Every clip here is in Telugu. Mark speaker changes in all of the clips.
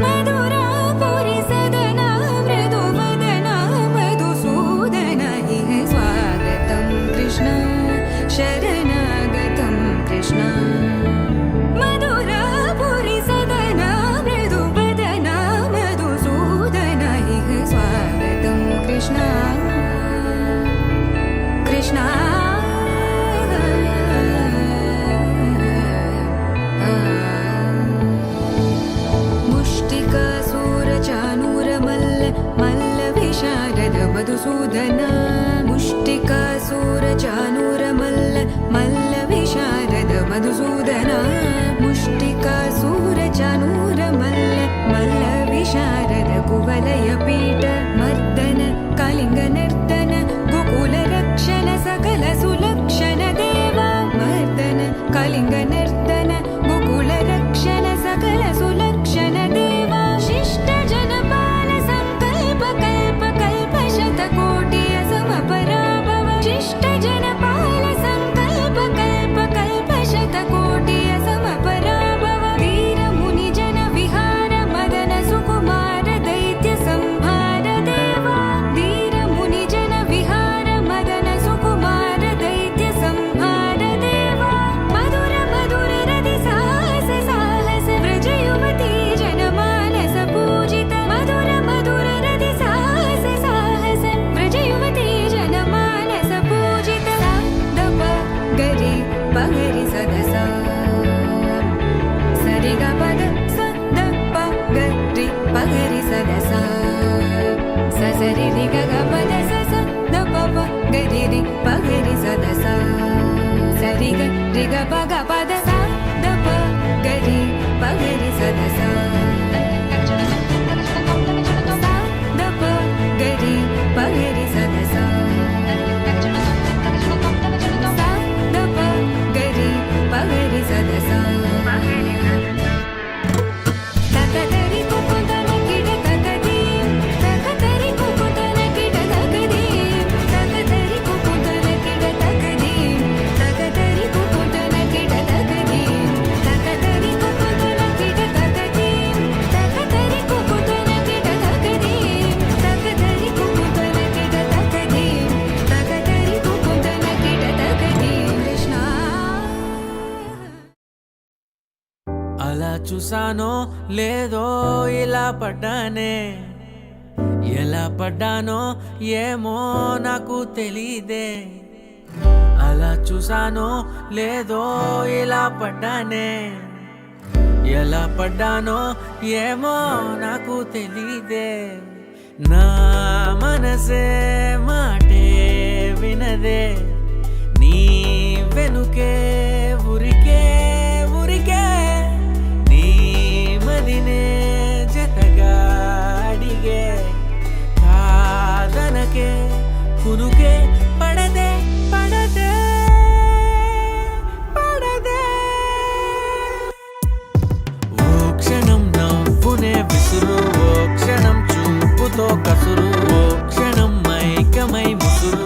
Speaker 1: మధురాపురి సదన మృదువదన మధుసూదన ఇహ స్వాగతం కృష్ణ శరణాగతం కృష్ణ మధురాపురి సదన మృదువదన మధుసూదన ఇహ స్వాగతం కృష్ణ కృష్ణ మధుసూదన ముష్టికాసూర చానూర మల్ల మల్ల విశారద మధుసూదన ముష్టికాసూర చానూర మల్ల మల్ల విశారద కువలయ పీఠ మర్దన కళింగ నర్తన గోకుల రక్షణ సకల సులక్షణ దేవా మర్దన కళింగ నర్తన గోకుల రక్షణ సకల సులక్షణ దేవా శిష్ట జనపాల సంకల్ప కల్ప కల్ప శతకోటి అసమపరాభవ శిష్ట జనపాల సంకల్ప కల్ప కల్ప శతకోటి అసమపరాభవ ధీర ముని జన విహార మదన సుకుమార దైత్య సంహార దేవా ధీర ముని జన విహార మదన సుకుమార దైత్య సంహార దేవా మధుర మధుర రతి సాహస సాహస వ్రజ యువతి జన మానస పూజిత మధుర మధుర రతి సాహస సాహస వ్రజ యువతి జన మానస పూజిత దప గరి పగరి సదస సరిగ పద సదప గరి పగరి సదస ససరి రి గగ పద సస దప గరి రి పగరి సదస సరిగ రి గ పగ పద సదప గరి పగరి సదస దప గరి పగరి సదస దప గరి పగరి సదస తకదరి కుకుతన కిడ తకది తకదరి కుకుతన కిడ తకది తకదరి కుకుతన కిడ తకది తకదరి కుకుతన కిడ తకది తకదరి కుకుతన కిడ తకది తకదరి కుకుతన కిడ తకది తకదరి కుకుతన కిడ తకది తకదరి కుకుతన కిడ తకది కృష్ణ
Speaker 2: అలా చూసానో లేదో ఇలా పడ్డానే ఎలా పడ్డానో ఏమో నాకు తెలీదే అలా చూసానో లేదో ఇలా పడ్డానే ఎలా పడ్డానో ఏమో నాకు తెలీదే నా మనసే మాటే వినదే నీ వెనుకే ఉరికే ఉరికే నీ మదినే జతగా అడిగే కాదనకే కునుకే పడదే పడదే పడదే ఓ క్షణం నవ్వునే విసురు ఓ క్షణం చూపుతో కసురు ఓ క్షణం మైకమై ముసురు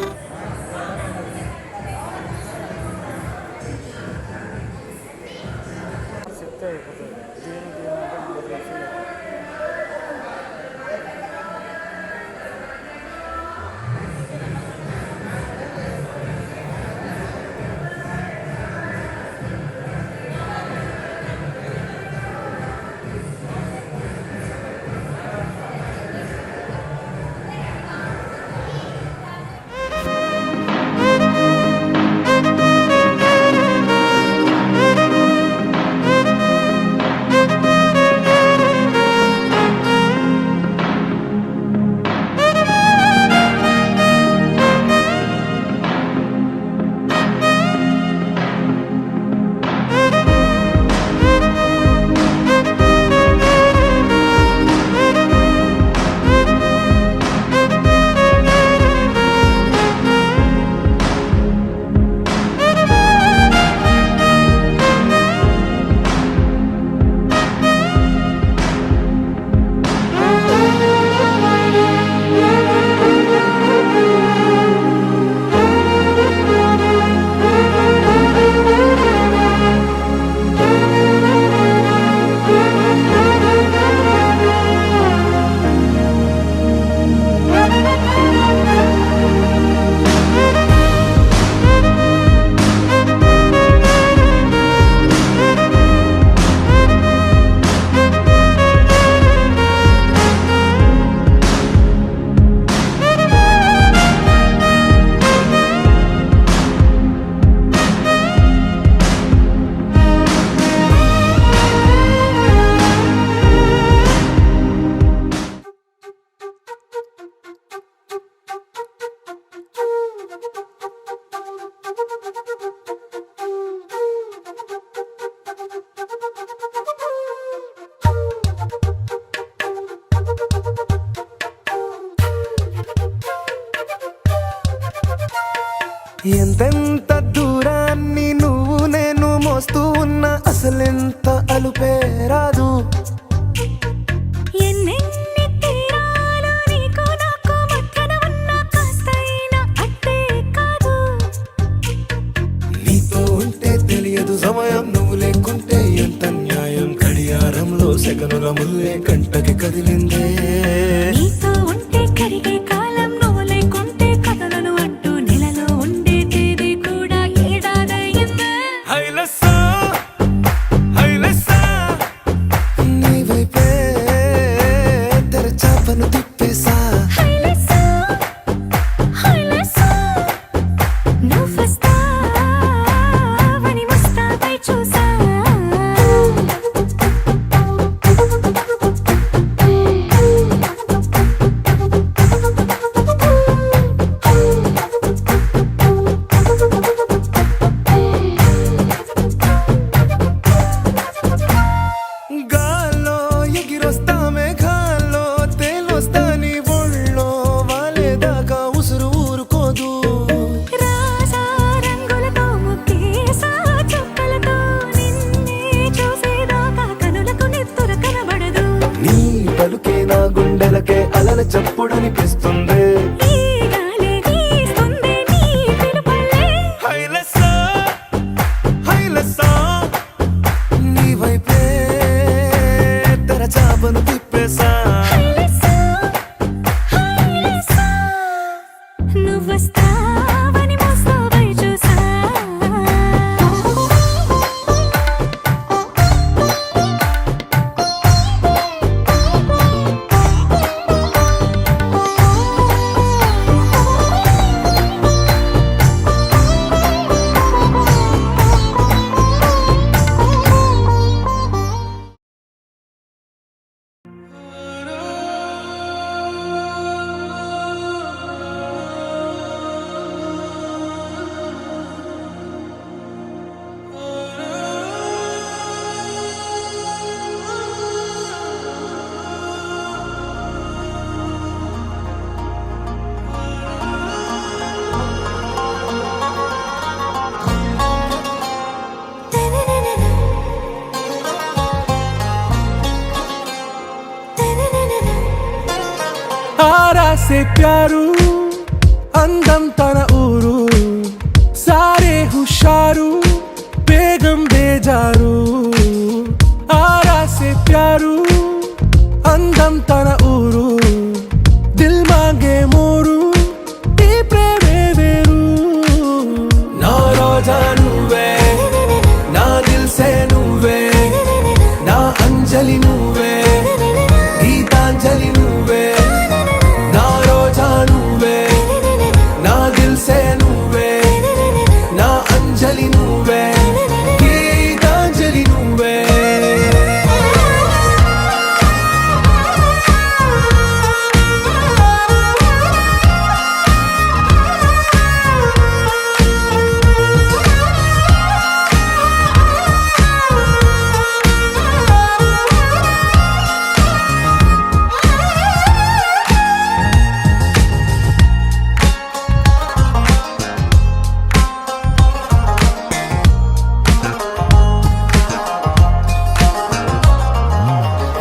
Speaker 3: ఎంతెంత దూరాన్ని నువ్వు నేను మోస్తూ ఉన్నా అసలెంత అలుపే రాదు.
Speaker 1: ఎన్నెన్ని తీరాలు నీకు నాకు మధ్యన ఉన్న కాస్తైనా అట్టే కాదు.
Speaker 3: నీతో ఉంటే తెలియదు సమయం, నువ్వు లేకుంటే ఎంత న్యాయం. గడియారంలో సెకనుల ముల్లే కంటకి కదిలిందే.
Speaker 1: నీతో ఉంటే కరిగే కాలం, నువ్వు లేకుంటే కథలను అంటూ నెలలో ఉండే తేదీ కూడా ఏడాదయ్యిందే.
Speaker 2: హైలెస్సా హైలెస్సా
Speaker 3: నీ వైపే తెరచాపను తిప్పేసా.
Speaker 1: హైలెస్సా హైలెస్సా నువ్వొస్తావని ముస్తాబై చూసా.
Speaker 3: గాల్లో ఎగిరొస్తా మేఘాల్లో తేలొస్తా నీ ఒళ్ళో వాలేదాకా ఉసురు ఊరుకోదు.
Speaker 1: రాసా రంగులతో ముగ్గేసా చుక్కలతో నిన్నే చూసేదాకా కనులకు నెత్తుర కనబడదు.
Speaker 3: నీ పలుకే నా గుండెలకే అలల చప్పుడనిపిస్తుంది.
Speaker 1: ఈ గాలి వీస్తుంది నీ పిలుపులే.
Speaker 2: హైలెస్సా హైలెస్సా
Speaker 3: నీ వైపే తెరచాపను తిప్పేసా.
Speaker 1: హైలెస్సా హైలెస్సా నువ్వొస్తావని ముస్తాబై చూసా.
Speaker 3: ఆరా సే ప్యారు అందం తన ఊరు, సారే హుషారు బేగం బేజారు. ఆరా సే ప్యారు అందం తన ఊరు, దిల్ మాంగే మోరు ఈ ప్రేమే వేరు. నా రోజా నువ్వే, నా దిల్ సే నువ్వే, నా అంజలి నువ్వే, గీతాంజలి నువ్వే. నా రోజా నువ్వే, నా దిల్ సే నువ్వే, నా అంజలి నువ్వే, గీతాంజలి నువ్వే.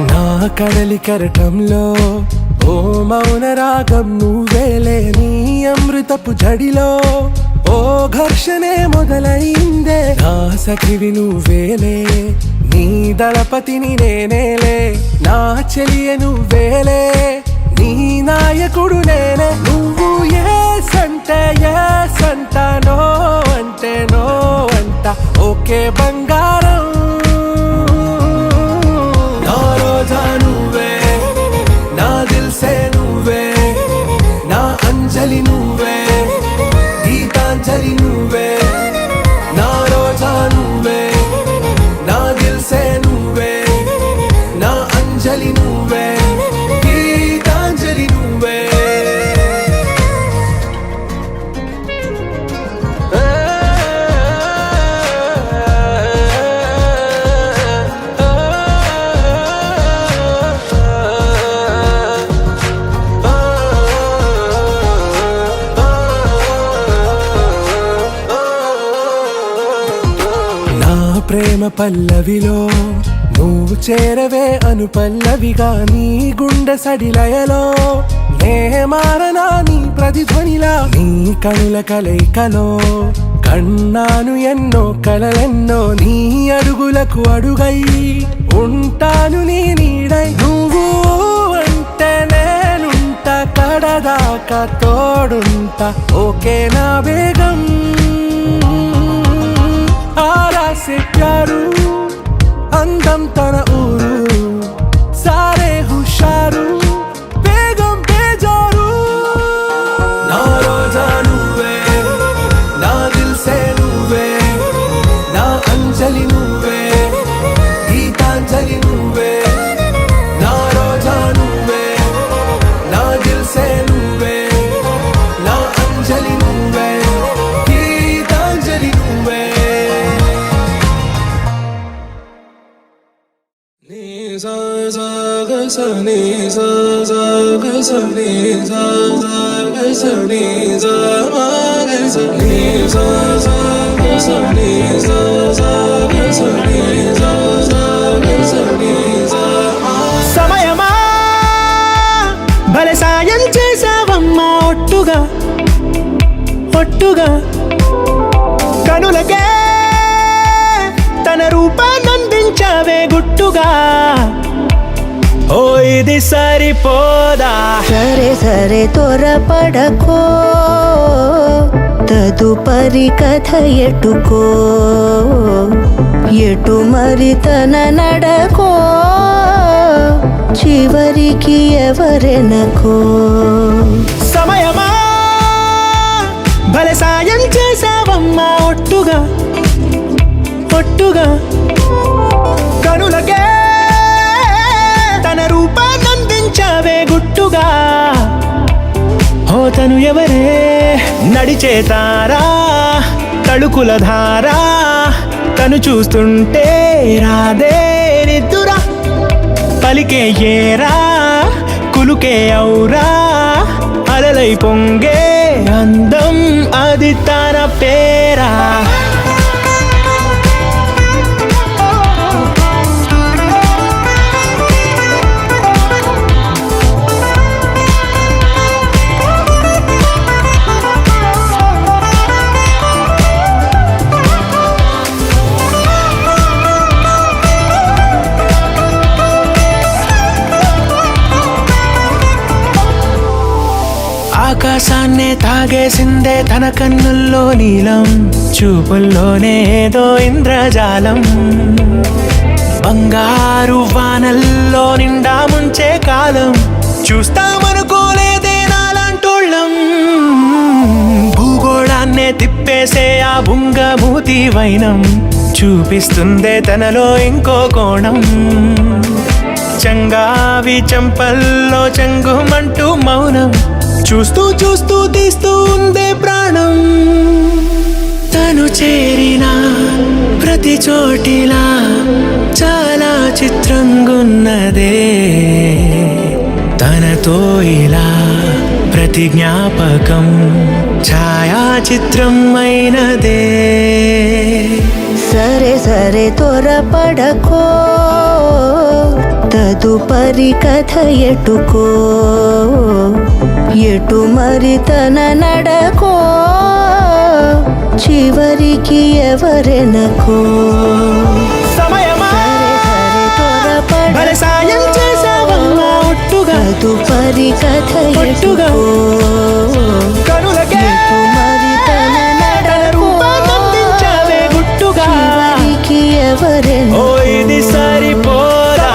Speaker 3: నా కడలి కరటంలో ఓ మౌన రాగం నువ్వేలే, నీ అమృతపు జడిలో ఓ ఘర్షణే మొదలైందే. నా సఖివి నువ్వేలే, నీ దళపతిని నేనేలే, నా చెలియ నువ్వేలే, నీ నాయకుడు నేనే. నువ్వు ఏ సంటే ఏ సంట, నో అంటే నో అంట, ఓకే బంగారం. నా రోజా నువ్వే, నా దిల్ సే నువ్వే, నా అంజలి నువ్వే, గీతాంజలి నువ్వే. నా రోజా నువ్వే, నా దిల్ సే నువ్వే, నా అంజలి నువ్వే, గీతాంజలి నువ్వే. ప్రేమ పల్లవిలో నువ్వు చేరవే అను పల్లవిగా నీ గుండె సడిలయలో నే మారనా నీ ప్రతిధ్వనిలా నీ కనుల కలయికలో కన్నాను ఎన్నో కలలెన్నో నీ అడుగులకు అడుగై ఉంటాను నీ నీడై నువ్వు అంటే నేనుంట కడదాకా తోడుంటా ఓకే నా బేగం आरा से प्यारू అందం తన ఊరు సారే హుషారు బేగం బేజారు నా రోజా నువ్వే నా దిల్ సే నువ్వే నా అంజలి నువ్వే గీతాంజలి నువ్వే నా రోజా నువ్వే నా దిల్ సే నువ్వే నా అంజలి నువ్వే గీతాంజలి నువ్వే sa sa ga sa ni sa sa ga sa ni sa sa ga sa ni sa ma ga sa ni sa sa ga sa ni sa sa ga sa ni sa sa ga sa ni sa ma
Speaker 4: సమయమా భలే సాయం చేసావమ్మా ఒట్టుగా ఒట్టుగా కనులకే తన రూపాన్నందించావే గుట్టుగా ఓ ఇది సరిపోదా
Speaker 5: సరే సరే త్వరపడకో తదుపరి కథ ఎటుకో ఎటు మరి తన నడకో చివరికి ఎవరెనకో
Speaker 4: సమయమా భలే సాయం చేసావమ్మా ఒట్టుగా ఒట్టుగా కనులకే తన రూపాన్నందించావే గుట్టుగా ఓ తను ఎవరే నడిచే తారా తళుకుల ధారా తను చూస్తుంటే రాదే నిద్దురా పలికే ఏరా కులుకే ఔరా అలలై పొంగే అందం అది తన పేరా ఆకాశాన్నే తాగేసిందే తన కన్నుల్లో నీలం చూపుల్లోనే ఏదో ఇంద్రజాలం బంగారు వానల్లో నిండా ముంచే కాలం చూస్తామనుకోలేదే నాలాంటోళ్ళం భూగోళాన్నే తిప్పేసే ఆ బుంగమూతి వైనం చూపిస్తుందే తనలో ఇంకో కోణం చంగావి చంపల్లో చెంగుమంటూ మౌనం చూస్తూ చూస్తూ తీస్తూ ఉందే ప్రాణం తను చేరిన ప్రతి చోటిలా చాలా చిత్రంగున్నదే తనతో ఇలా ప్రతి జ్ఞాపకం ఛాయాచిత్రం అయినదే
Speaker 5: సరే సరే త్వరపడకో తదుపరి కథ ఎటుకో ఎటు మరి తన నడకో చివరికి ఎవరెనకో
Speaker 4: సమయమా
Speaker 5: సరే సరే
Speaker 4: భలే సాయం చేసావమ్మా ఒట్టుగా
Speaker 5: తదుపరి కథ
Speaker 4: ఒట్టుగా
Speaker 5: ఎటుకో
Speaker 4: కనులకే
Speaker 5: ఎటు మరి తన
Speaker 4: తన
Speaker 5: నడకో
Speaker 4: రూపాన్నందించావే గుట్టుగా
Speaker 5: చివరికి
Speaker 4: ఓ
Speaker 5: ఎవరెనకో
Speaker 4: ఇది సరిపోదా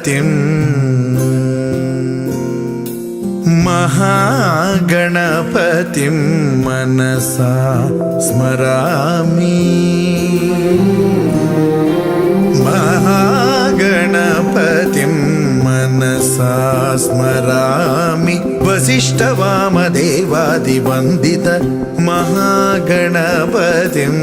Speaker 6: गणपतिं महागणपतिं मनसा स्मरामि महागणपतिं मनसा स्मरामि वसिष्ठवामदेवादिवन्दित महागणपतिम्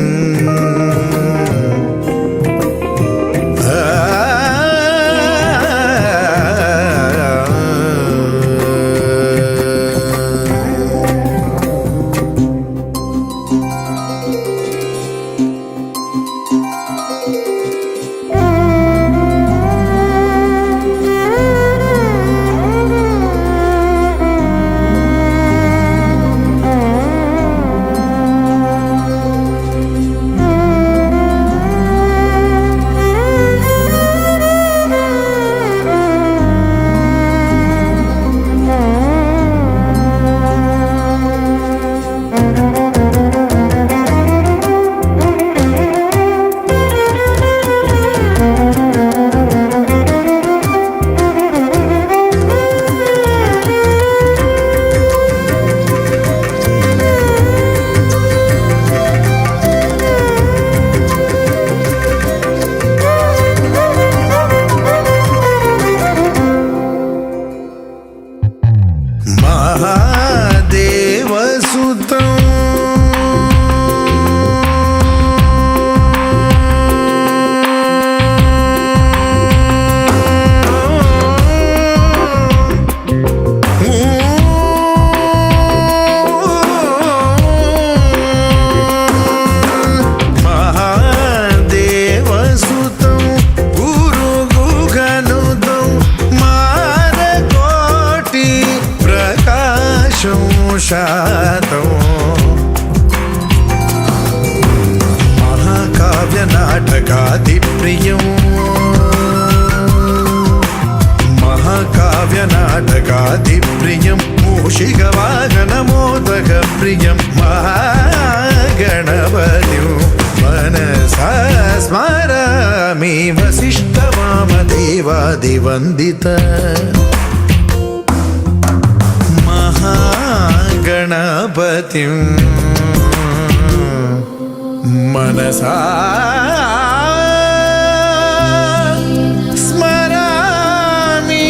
Speaker 6: महाकाव्यनाटकादिप्रियं महाकाव्यनाटकादिप्रियं मूषिकवाहनमोदकप्रियं महागणपतिं मनसा स्मरामि वसिष्ठवामदेवादिवन्दित गणपतिं मनसा स्मरामि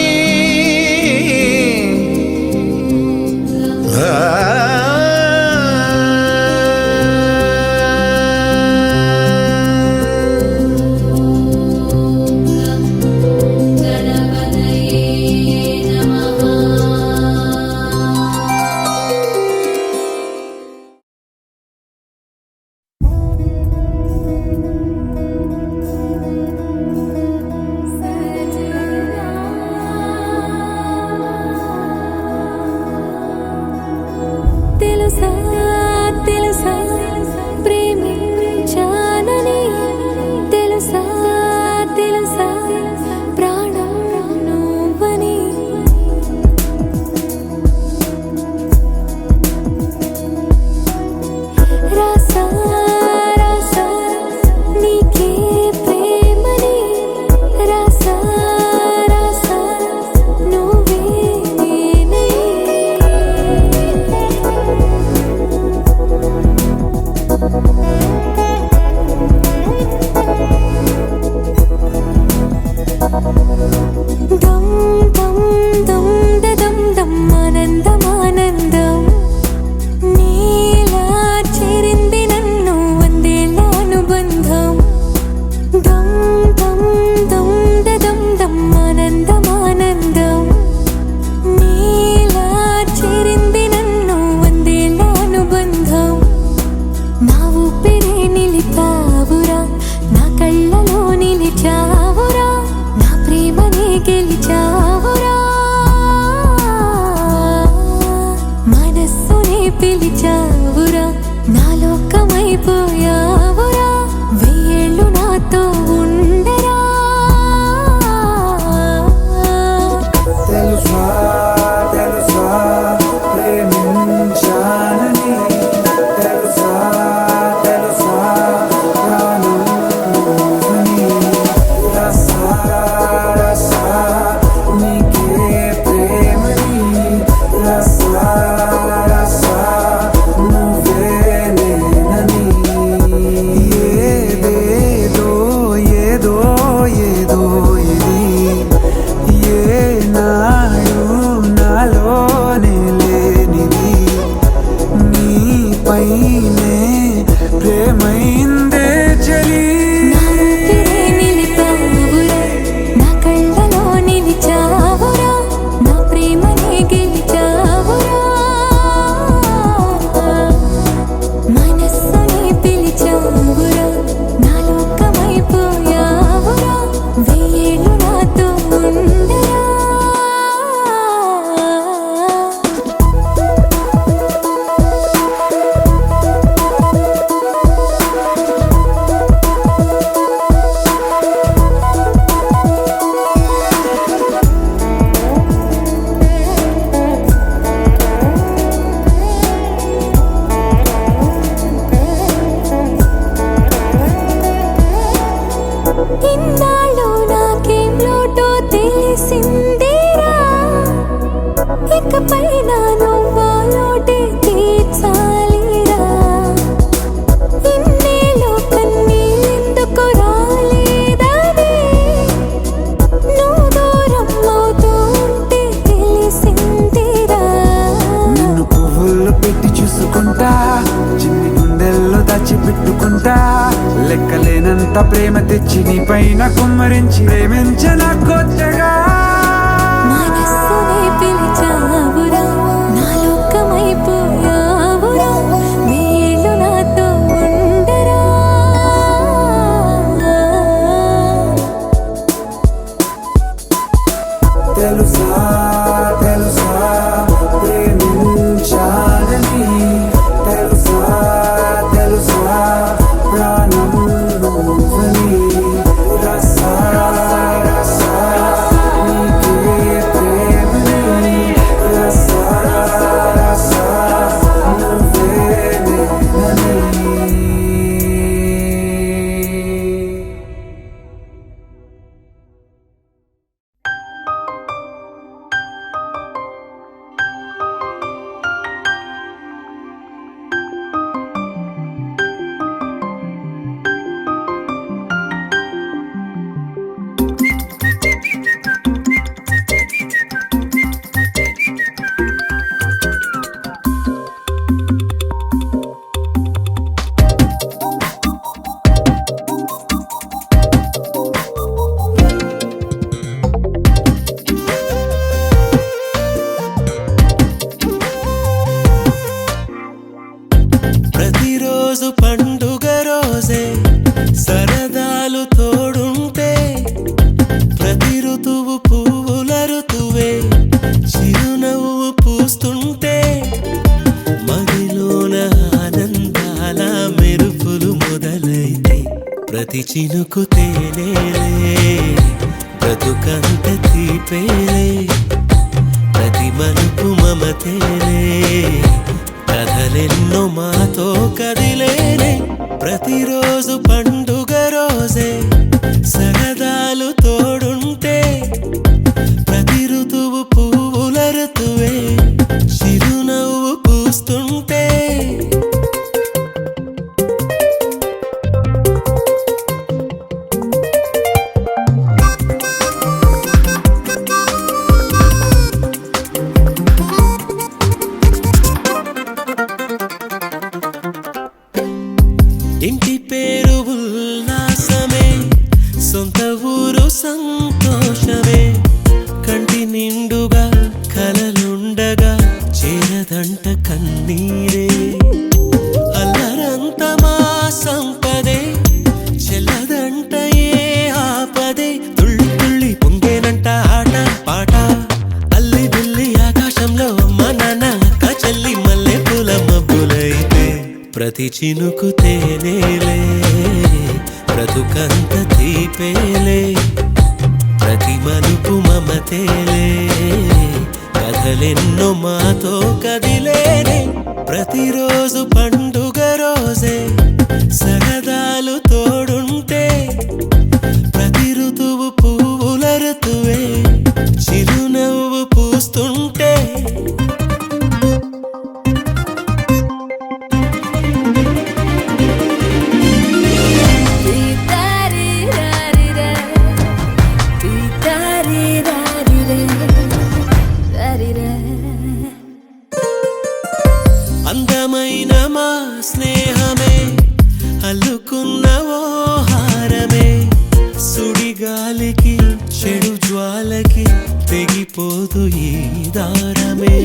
Speaker 1: పైన నువ్వాలోటే తీర్చాలిరా ఇన్నేలో కన్నీళ్ళెందుకు రాలేదని నువ్వు దూరం అవుతూ ఉంటే తెలిసిందిరా
Speaker 7: నిన్ను పువ్వుల్లో పెట్టి చూసుకుంటా చిన్ని గుండెల్లో దాచిపెట్టుకుంటా లెక్కలేనంత ప్రేమ తెచ్చి నీ పైన కుమ్మరించి ప్రేమించిన కొత్తగా
Speaker 1: మనస్సునే పిలిచావురా నా లోకమైపోయావురా వీళ్ళు నాతో ఉండరా
Speaker 7: తెలుసా తెలుసా ప్రేమించాలని తెలుసా తెలుసా ప్రాణం నువ్వని రసా రసా నీకే ప్రేమని రసా రసా నువ్వే నేనని
Speaker 4: ప్రతిరోజు పండుగ రోజే సరదాలు తోడుంటే ప్రతి ఋతువు పువ్వుల ఋతువే చిరునవ్వు పూస్తుంటే మదిలోన ఆనందాల మెరుపులు మొదలైతే ప్రతి చినుకు తేనేలే బ్రతుకంత తీపేలే ప్రతి మలుపు మమతేలే కథలెన్నో మాతో కదిలేనే ప్రతిరోజు పండుగ రోజే సరదాలు తోడుంటే ప్రతి ఋతువు పువ్వుల ఋతువే చిరునవ్వు పూస్తుంటే ఇంటి పేరు ఉల్లాసమే సొంత ఊరు సంతోషమే కంటి నిండుగా కలలుండగా చేరదంట కన్నీరే అల్లరంత మా సంపదే చెల్లదంట ఏ ఆపదే తుళ్ళి తుళ్ళి పొంగేనంట ఆట పాట అల్లి బిల్లి ఆకాశంలో అమ్మ నాన్న అక్క చెల్లి మల్లె పూల మబ్బులైతే ప్రతి చినుకు తేనేలే బ్రతుకంత తీపేలే ప్రతి మలుపు మమతేలే కథలెన్నో మాతో కదిలేనే ప్రతిరోజు పండుగ రోజే సరదాలు తోడుంటే ప్రతి ఋతువు పువ్వుల ఋతువే చిరునవ్వు పూస్తుంటే అందమైన మా స్నేహమే అల్లుకున్న ఓ హారమే సుడిగాలికి చెడు జ్వాలకి తెగిపోదు ఈ దారమే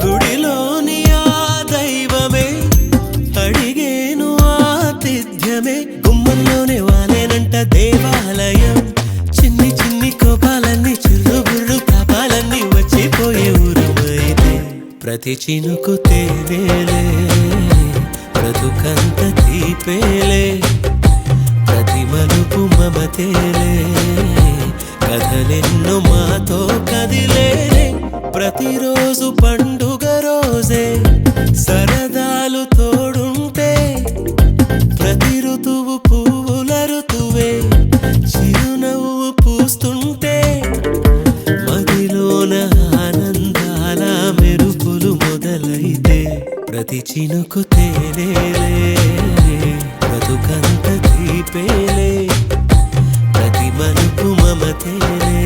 Speaker 4: గుడిలోని ఆ దైవమే అడిగేను ఆతిథ్యమే గుమ్మంలోనే వాలేనంట దేవాలయం చిన్ని చిన్ని కోపాలన్నీ చిల్లుబుర్రు తాపాలన్నీ వచ్చిపోయే ఊరుమైతే ప్రతి చినుకు తేనేలే బ్రతుకంత తీపేలే ప్రతి మలుపు మమతేలే కథలెన్నో మాతో కదిలేనే ప్రతిరోజు పండుగ రోజే సరదాలు తోడుంటే ప్రతి ఋతువు పువ్వుల ఋతువే పూస్తుంటే మదిలోన ఆనందాల ప్రతి చినుకు తేలేలే బ్రతుకంత తీపేలే ప్రతి మలుపు మమతేలే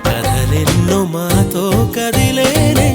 Speaker 4: కథలెన్నో మాతో కదిలేలే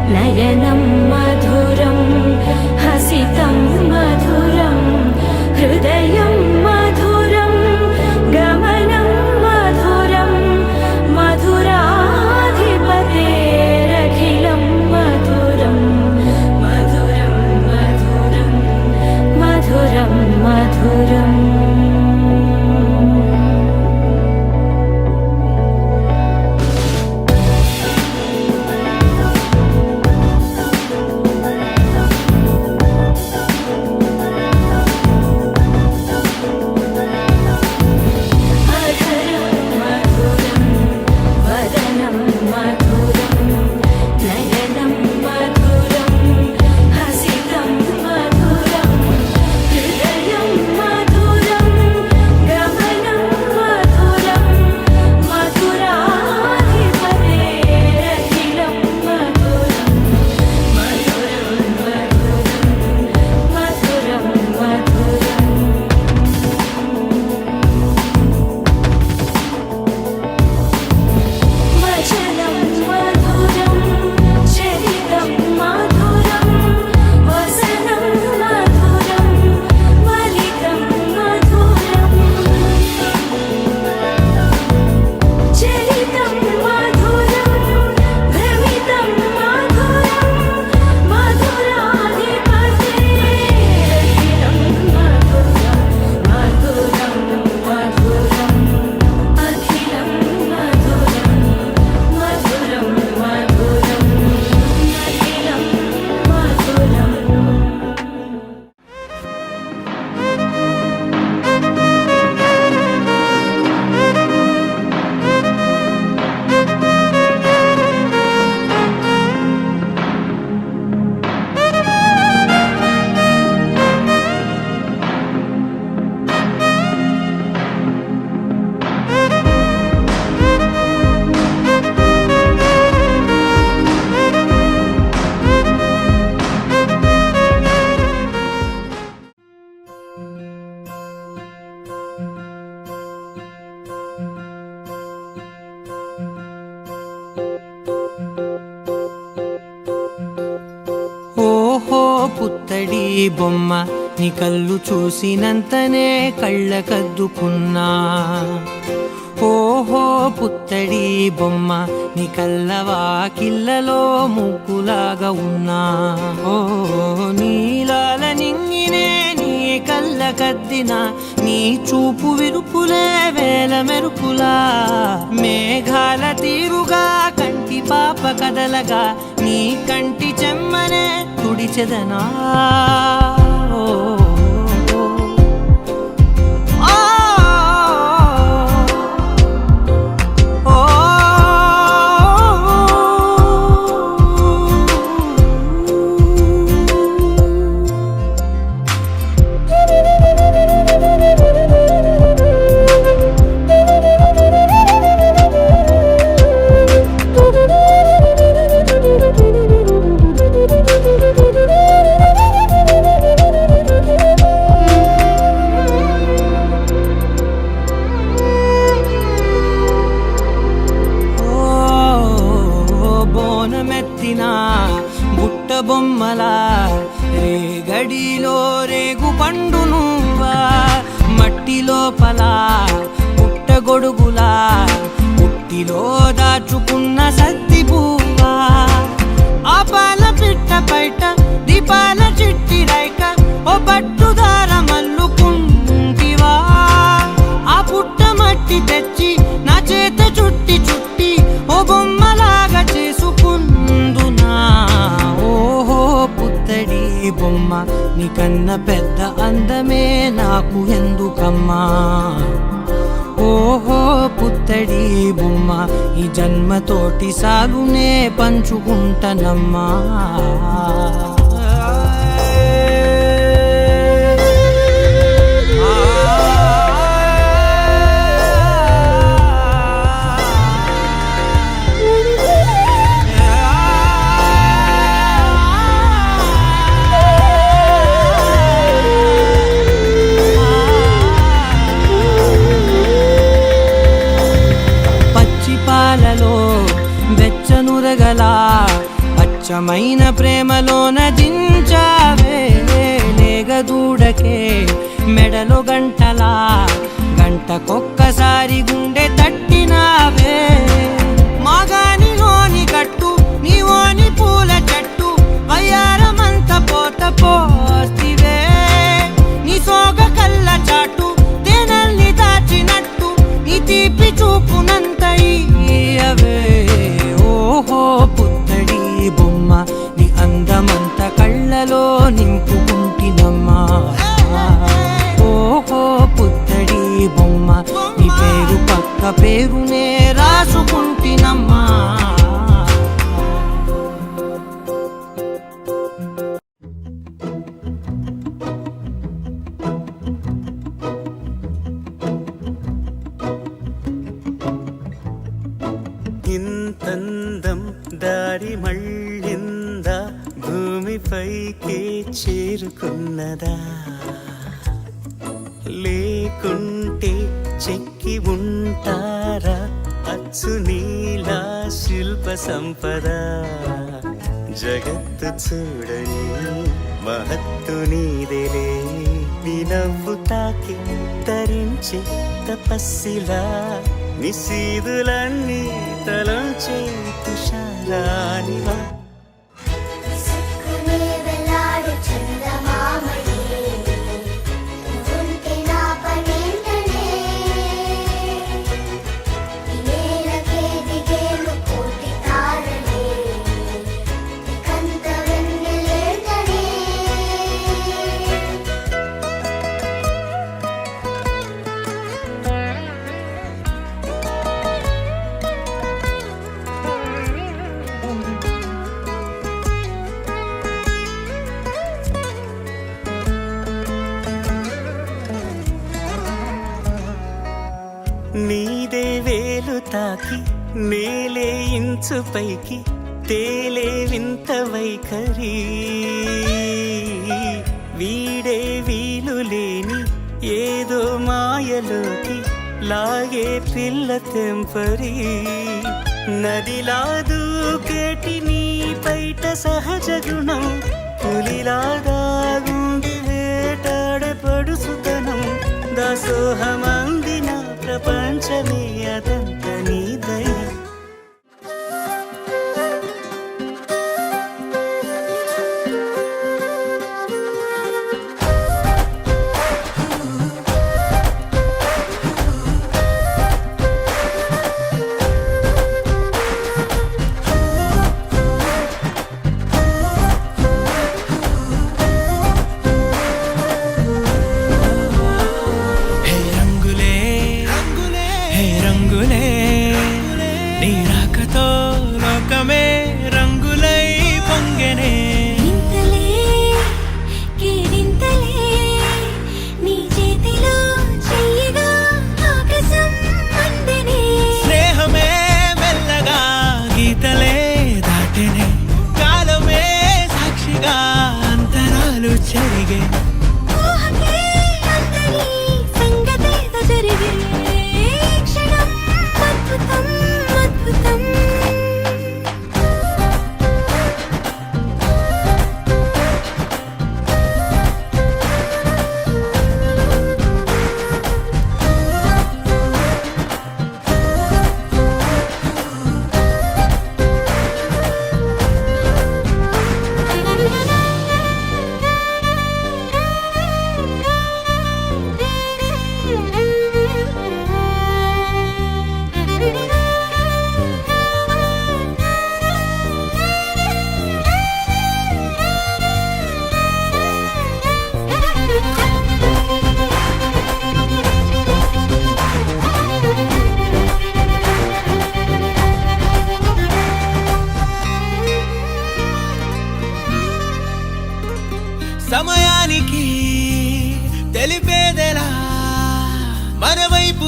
Speaker 1: नयनं मधुरं हसितं मधुरं हृदयं मधुरं गमनं मधुरं मधुराधिपतेरखिलं मधुरं मधुरं मधुरं मधुरं मधुरम्
Speaker 8: పుత్తడి బొమ్మ నీ కళ్ళు చూసినంతనే కళ్ళకద్దుకున్నా ఓహో పుత్తడి బొమ్మ నీ కళ్ళవాకిళ్ళలో ముగ్గులాగా ఉన్నా ఓ నీలాల నింగినే నీ కళ్ళకద్దిన నీ చూపు విరుపులే వేల మెరుపులా మేఘాల తీరుగా కంటి పాప కదలగా నీ కంటి చెమ్మనే తుడిచెదనా దాచుకున్న సత్తి పువ్వా ఆ పాల పిట్ట బయట దీపాల చిట్టి రైక ఓ పట్టుదార మల్లుకుంటివా ఆ పుట్ట మట్టి తెచ్చి నా చేత చుట్టి చుట్టి ఓ బొమ్మలాగా చేసుకుందునా ఓహో పుత్తడి బొమ్మ నీకన్న పెద్ద అందమే నాకు ఎందుకమ్మా ఓహో పుత్తడి బొమ్మ ఈ జన్మతోటి సాలునే పంచుకుంటనమ్మా వెచ్చనురగలా అచ్చమైన ప్రేమలోన దించావే లేగదూడకే మెడలో గంటలా గంటకొక్కసారి గుండె తట్టినావే మాగానిలోని కట్టు నీవోని పూల చెట్టు వయ్యారమంత పోత పోస్తివే నీ సోగ కళ్ళ చాటు తేనల్ని దాచినట్టు నీ తీపి చూపునంత ఇయ్యవే ఓహో పుత్తడి బొమ్మ నీ అందమంత కళ్ళలో నింపుకుంటినమ్మా ఓహో పుత్తడి బొమ్మ నీ పేరు పక్క పేరునే రాసుకుంటినమ్మా
Speaker 4: ఇంతందం దారి మళ్ళిందా భూమిపైకి చేరుకున్నదా లేకుంటే చెక్కి ఉంటారా అచ్చు నీలా శిల్ప సంపద జగత్తు చూడని మహత్తు నీదేలే నీ నవ్వు తాకి తరించి తపస్సిలా నిశీదులన్నీ తలంచే తుషారానివా నీదే వేలు తాకి నేలే ఇంచు పైకి తేలే వింత వైఖరి వీడే వీలు లేని ఏదో మాయలోకి లాగే పిల్ల తెంపరి నదిలా దూకేటి నీ బయట సహజ గుణం పులిలాగా గుండి వేటాడే పడుసుతనం దాసోహమందిన ప్రపంచమే అదంత నీదై
Speaker 8: రంగులే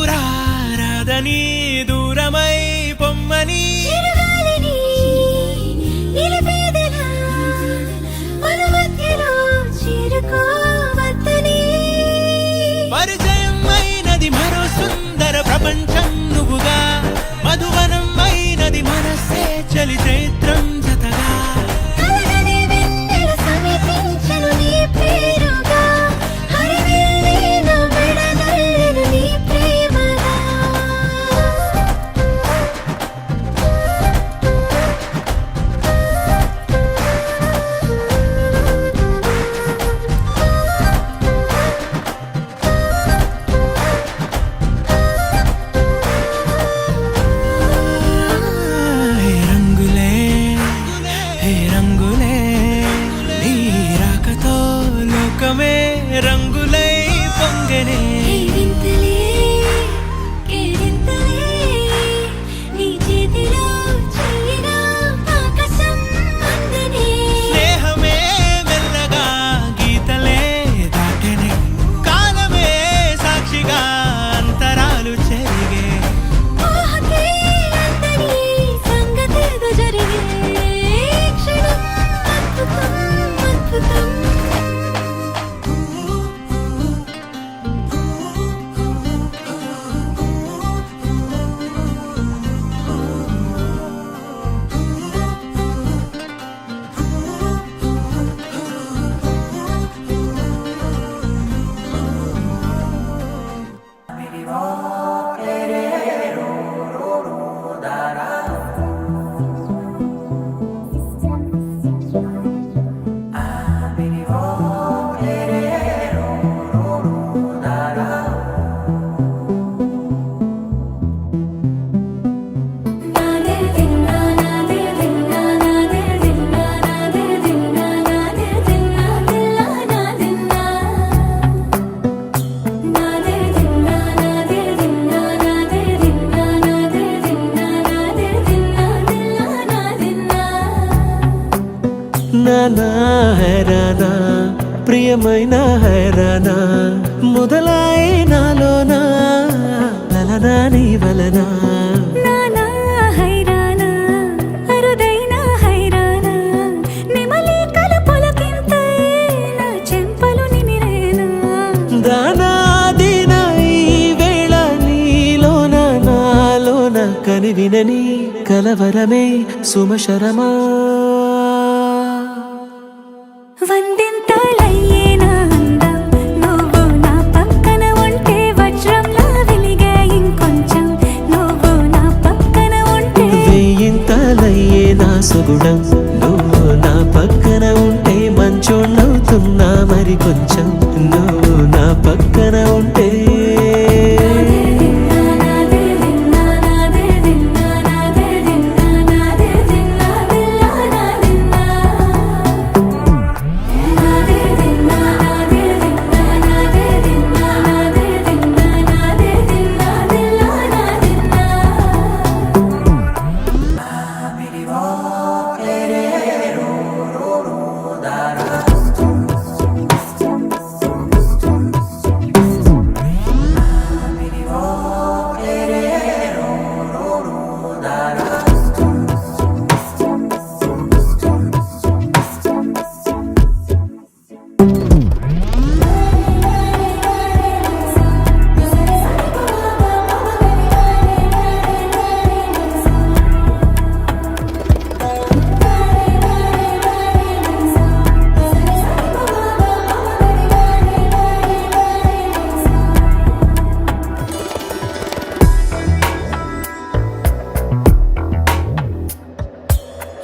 Speaker 2: రాదని దూరమై పొమ్మని
Speaker 1: చిరుగాలిని నిలిపేదెలా మన మధ్యలో చేరుకోవద్దని
Speaker 2: పరిచయం అయినది మరో సుందర ప్రపంచం నువ్వుగా మధువనం అయినది మనసే చలి చైత్రం జతగా
Speaker 1: కలగని వెన్నెల సమీపించను నీ పేరుగా హరివిల్లేను మెడదల్లెను నీ ప్రేమగా
Speaker 2: హే రంగులే హే రంగులే నీ రాకతో లోకమే రంగులై పొంగనే
Speaker 1: వింతలే కేరింతలే నీ చేతిలో చెయ్యినా ఆకాశం అందనే
Speaker 2: స్నేహమే మెల్లగా గీతలే దాటెనే కాలమే సాక్షిగా అంతరాలు చెరిగే
Speaker 1: ఊహకే అందని సంగతేదో జరిగే క్షణం అద్భుతం అద్భుతం
Speaker 4: నానా హైరానా ప్రియమైన హైరానా మొదలాయి నాలోనా లలనా నీ వలనా
Speaker 1: నానా హైరానా అరుదైన హైరానా నెమలి కలుపులకింతై నా చెంపలు నిమిరేనా
Speaker 4: దానాదిన ఈ వేళ నీలోన నాలోన కనివినని కలవరమే సుమశరమా
Speaker 1: వందింతలయ్యేనా అందం నువ్వు నా పక్కన ఉంటే వజ్రంలా వెలిగే ఇంకొంచెం నువ్వు నా పక్కన ఉంటే
Speaker 4: వేయింతలయ్యే నా సుగుణం నువ్వు నా పక్కన ఉంటే మంచోళ్ళవుతున్నా మరి కొంచెం నువ్వు నా పక్కన ఉంటే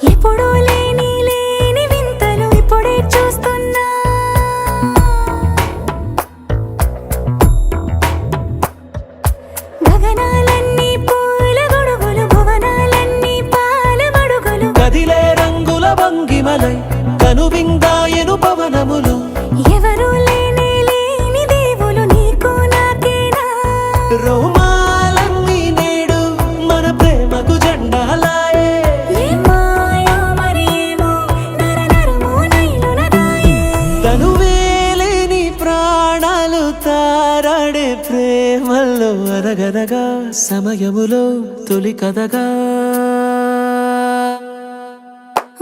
Speaker 1: ఎప్పుడూ లేని లేని వింతలు ఇప్పుడే చూస్తున్నా గగనాలన్నీ పూల గొడుగులు భువనాలన్నీ పాల గొడుగులు
Speaker 4: కదిలే రంగుల భంగిమలై కనువిందాయను పవనములు
Speaker 1: ఎవరూ లేని లేని దేవులు నీకు నాకేనా
Speaker 4: రోమాలన్నీ నేడు మన ప్రేమకు జెండాలాయే
Speaker 1: ఏ మాయో మరి ఏమో నరనరమో నైలునదాయే
Speaker 4: తనువేలేని ప్రాణాలు తారాడే ప్రేమల్లో అరగ సాగరగా సమయములో తొలి కథగా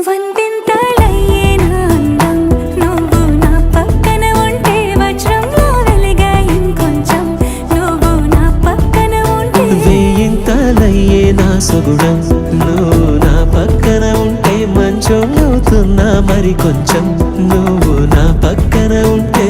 Speaker 1: వందింతలయ్యే నా అందం నువ్వు నా పక్కన ఉంటే వజ్రంలో వెలిగా ఇంకొంచెం నువ్వు నా పక్కన ఉంటే
Speaker 4: వేయింతలయ్యే నా సుగుణం నువ్వు నా పక్కన ఉంటే మంచం అవుతున్నా మరి కొంచెం నువ్వు నా పక్కన ఉంటే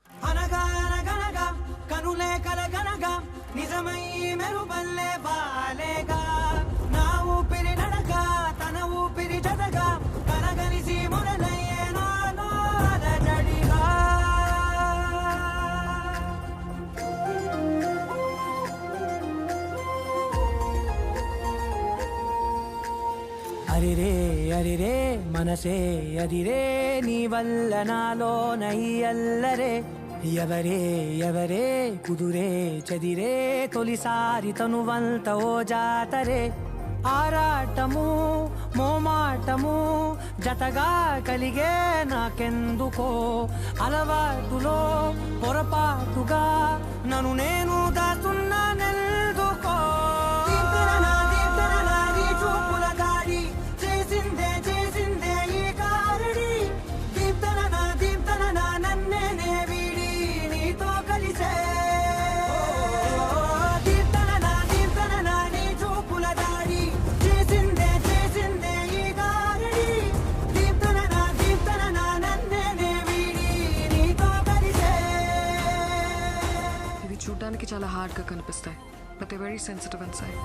Speaker 8: అనగానగనగా కనులే కలగనగా నిజమై మెరుపల్లే బాలేగా నా ఊపిరి నడక తన ఊపిరి జతగా కనగలిసి మొదలయ్యే నాలో అలజడిగా అరిరే అరిరే మనసే అదిరే నీ వల్ల నాలో నయ్యల్లరే ఎవరే ఎవరే కుదురే చదిరే తొలిసారి తనువంత ఓ జాతరే ఆరాటము మోమాటము జతగా కలిగే నాకెందుకో అలవాటులో పొరపాటుగా నన్ను నేను దాస్తున్నా నెల్దుకో చూపుల దాడి చేసిందే చేసిందే ఈ కారడి దీప్తన నన్నే వీడి నీతో కలిసే దీప్తన నీ చూపుల దాడి చేసిందే చేసిందే ఈ కారడి దీప్తన నన్నే వీడి నీతో కలిసే
Speaker 9: ఇవి చూడడానికి చాలా హార్డ్గా కనిపిస్తాయి but they very sensitive inside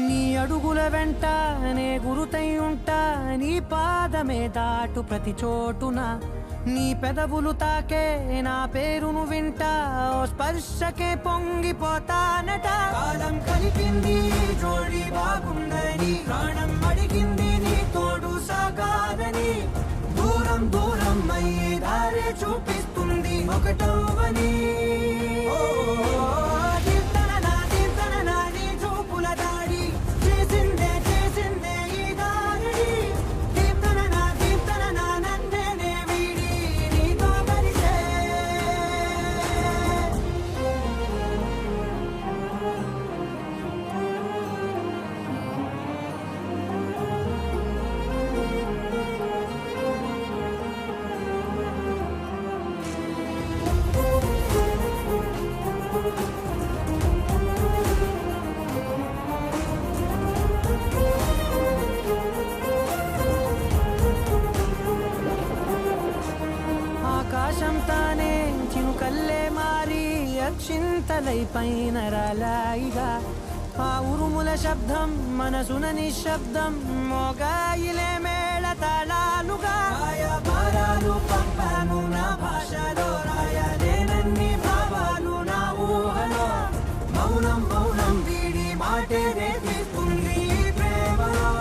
Speaker 8: నీ అడుగుల వెంట నే గురుతై ఉంటా నీ పాదమే దాటు ప్రతి చోటున నీ పెదవులు తాకే నా పేరును వింటా ఓ స్పర్శకే పొంగిపోతానట కాలం కలిపింది జోడి బాగుందని ప్రాణం అడిగింది నీ తోడు సాగాలని దూరం దూరం అయ్యే దారే చూపిస్తుంది ఒకటవని ఆకాశం తానే చినుకల్లే మారి అక్షింతలై పైన రాలాయిగా ఆ ఉరుముల శబ్దం మనసున నిశ్శబ్దం మోగాయిలే మేళ తాళాలుగా భారాలు పంపాను నా భాషలో రాయలేనన్ని భావాలు నా ఊహలో మౌనం మౌనం వీడి మాటే రేపిస్తుంది ప్రేమలో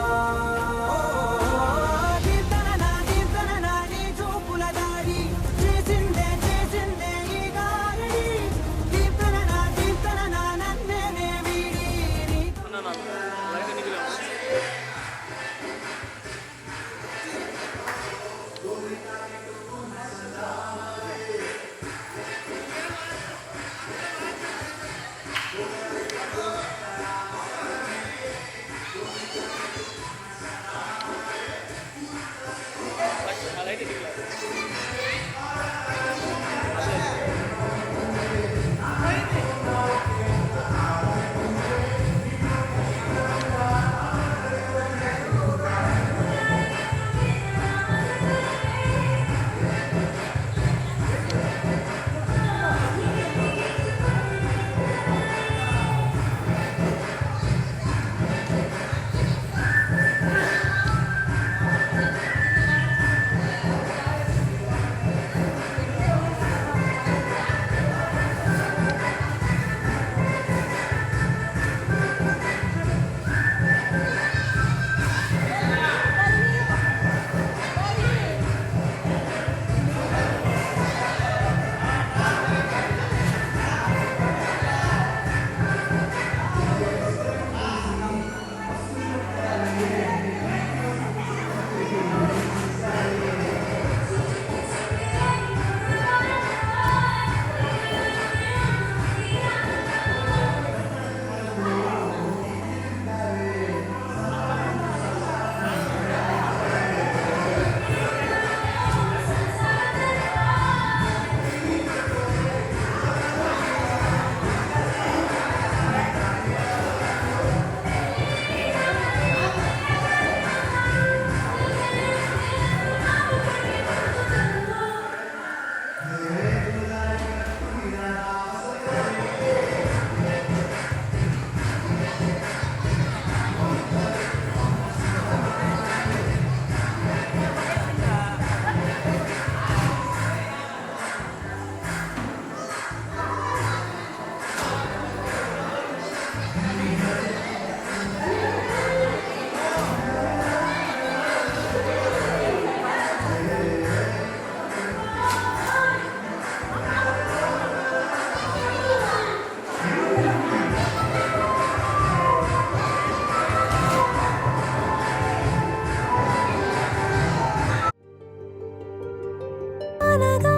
Speaker 1: అనగా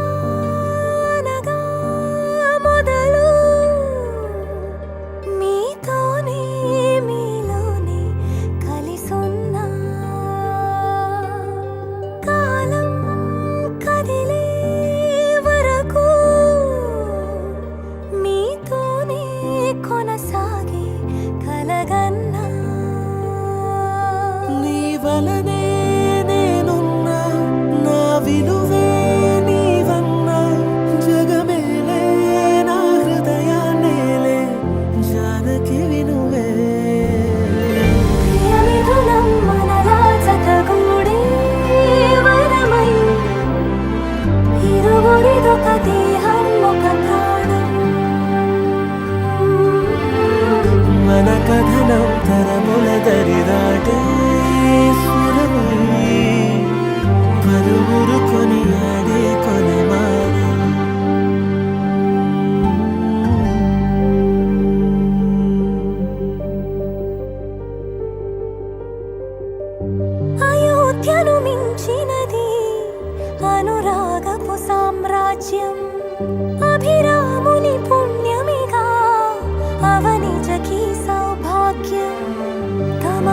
Speaker 1: అనగా మొదలు మీతోనే మీలోనే కలిసున్నా కాలం కదిలే వరకు మీతోనే కొనసాగే కలగన్నా
Speaker 4: నీ వలనే నేనున్నా నా విలువే నీవన్నా జగమేలే నా హృదయాన్నేలే జానకి వినువే
Speaker 1: ప్రియమిథునం మనలా జతగూడే వరమై ఇరువురిదొక దేహం ఒక ప్రాణం
Speaker 4: మన కథనం తరముల దరిదాటే స్వరమై పలువురు కొనియాడే కొనమానం
Speaker 1: అయోధ్యను మించినది అనురాగపు సామ్రాజ్యం అభిరాముని పుణ్యమిగా అవనిజకి సౌభాగ్యం తమ